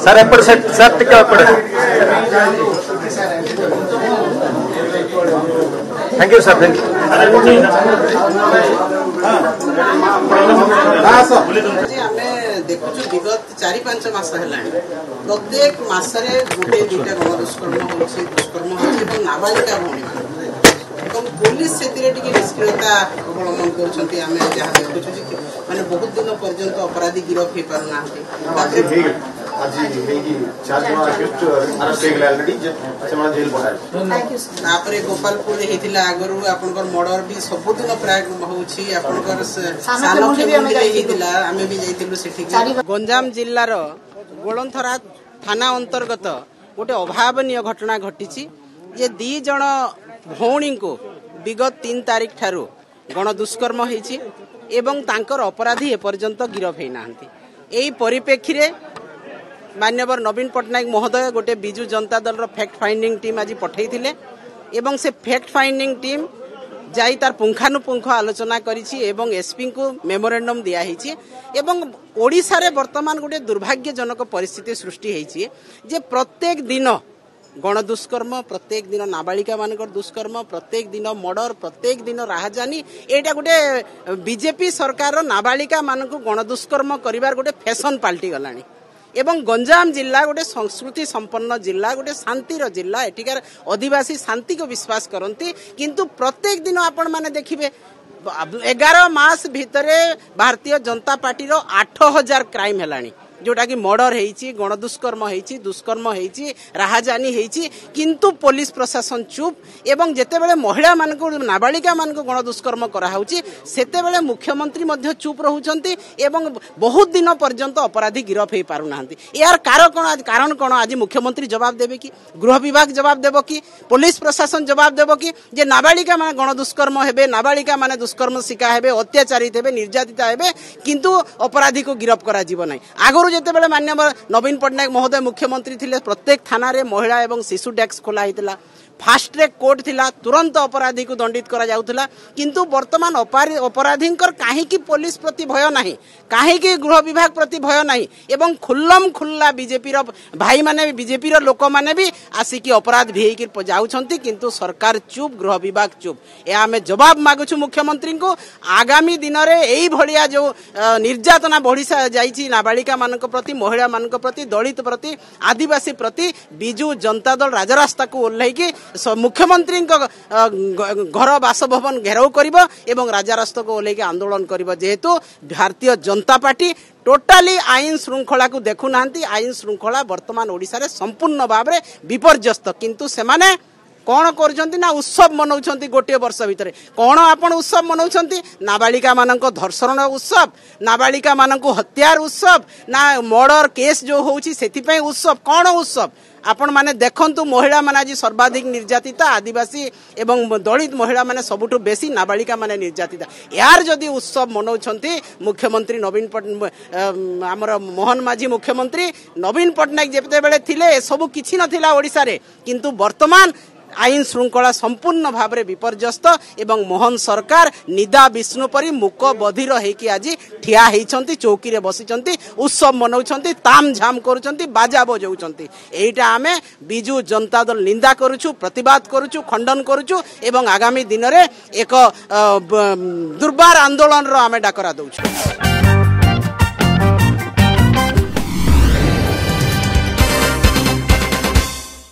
Sir एपड़ sir टिके एपड़ thank you sir thank you देखु विगत 4-5 मास है प्रत्येक मसरे गोटे दुईटा गण दुष्कर्म दुष्कर्म नाबालिका भौणी पुलिस से निष्क्रियता अवलम्बन कर बहुत दिन पर्यंत अपराधी गिरफ हो पारना गोपालपुर आगु आपनकर मर्डर भी सबुदिन प्राय गंजाम जिल्लार गोलंथरा थाना अंतर्गत गोटे अभावनीय घटना घटी जे 2 जण भौणी को विगत 3 तारीख ठारू गण दुष्कर्म होईछि एवं तांकर अपराधी एपर्यंत गिरफ होना यही परिप्रेक्षी रे माननीय नवीन पट्टनायक महोदय गोटे Biju Janata Dal fact finding team आज पठई एवं से फैक्ट फाइंडिंग टीम जाई तार पुंखानुपुंख आलोचना करिछि एवं एसपी को मेमोरेंडम दिया हिछि एवं ओडिसा रे वर्तमान गोटे दुर्भाग्यजनक परिस्थिति सृष्टि होईछि जे प्रत्येक दिन गण दुष्कर्म प्रत्येक दिन नाबालिका मानकर दुष्कर्म प्रत्येक दिन मर्डर प्रत्येक दिन राहजानी एटा गोटे बीजेपी सरकार नाबालिका मानक गण दुष्कर्म करिवार गोटे फैशन पाल्टी गलानी एवं गंजाम जिला गोटे संस्कृति संपन्न जिला गोटे शांतिर जिला एटिकार आदिवासी शांति को विश्वास करती किंतु प्रत्येक दिन आपण माने देखिबे 11 मास भितरे भारतीय जनता पार्टी रो 8000 क्राइम हेलानी जोटा कि मर्डर होईछि गण दुष्कर्म होईछि दुष्कर्म होईछि राहजानी होईछि किंतु पुलिस प्रशासन चुप एवं जेतेबेले महिला मानक नाबालिका मानक गण दुष्कर्म करा होउछि सेतेबेले मुख्यमंत्री मध्य चुप रहउछंती एवं बहुत दिन पर्यंत अपराधी गिरफ होई पारु नाहंती यार कारण कोन आज मुख्यमंत्री जवाब देबे कि गृह विभाग जवाब देबो कि पुलिस प्रशासन जवाब देबो कि जे नाबालिका माने गण दुष्कर्म हेबे नाबालिका माने दुष्कर्म शिकार हेबे अत्याचारित हेबे निर्यातित हेबे किंतु अपराधी को गिरफ करा जीव नै आगरो जेतेबेले माननीय नवीन पट्टनायक महोदय मुख्यमंत्री थिले प्रत्येक थाना रे महिला एवं शिशु डेस्क खोला हितला फास्ट ट्रैक कोर्ट थिला तुरंत अपराधी को दंडित करा जाउथला किंतु वर्तमान अपराधींकर काहे की पुलिस प्रति भय नाही काहे की गृह विभाग प्रति भय नाही एवं खुल्लम खुल्ला बीजेपी रो भाई माने बीजेपी रो लोक माने भी आसी की अपराध भेई की जाउछंती किंतु सरकार चुप गृह विभाग चुप ए आमे जवाब मागुछु मुख्यमंत्री को आगामी दिन रे एई भलिया जो निर्यातना बढ़ी जाईछि नाबालिका मानक प्रति महिला मानक प्रति दलित प्रति आदिवासी प्रति बिजु जनता दल राजरास्ता को ओल्लै की मुख्यमंत्री घर बासभवन घेराव करिबो एवं राजरास्ता को ओल्लै के आंदोलन करिबो जेहेतु भारतीय जनता पार्टी टोटाली आईन श्रृंखला को देखु नांती आईन श्रृंखला वर्तमान ओडिसा रे संपूर्ण भाव रे विपर्यस्त किंतु सेमाने कौन कर उत्सव मनाउछंती गोटे वर्ष भितर कौन आपण उत्सव मनाउछंती नाबालिका मानक धर्षण उत्सव नाबालिका मानक हत्यार उत्सव ना मर्डर केस जो होउछि सेति पय उत्सव कौन उत्सव आपण माने देखंतु महिला माने आज सर्वाधिक निर्यातिता आदिवासी एवं दलित महिला माने सबुठु बेसी नाबालिका माने निर्यातिता यार जदि उत्सव मनाउछंती मुख्यमंत्री नवीन हमर मोहन माझी मुख्यमंत्री नवीन पट्टनायक जेते बेले थिले सब किछि नथिला ओडिसा रे किंतु वर्तमान आईन श्रृंखला संपूर्ण भाव में विपर्यस्त एवं मोहन सरकार निदा विष्णु परी मूक बधिर होइकी आज ठिया होइछंती चौकी रे बसिछंती उत्सव मनाउछंती ताम झाम करूछंती बाजा बजाउछंती एटा आमे बिजु जनता दल निंदा करूछु प्रतिवाद करूछु खंडन करूछु एवं आगामी दिन रे एक दुर्बार आंदोलन रो आमे डाकरा दउछु।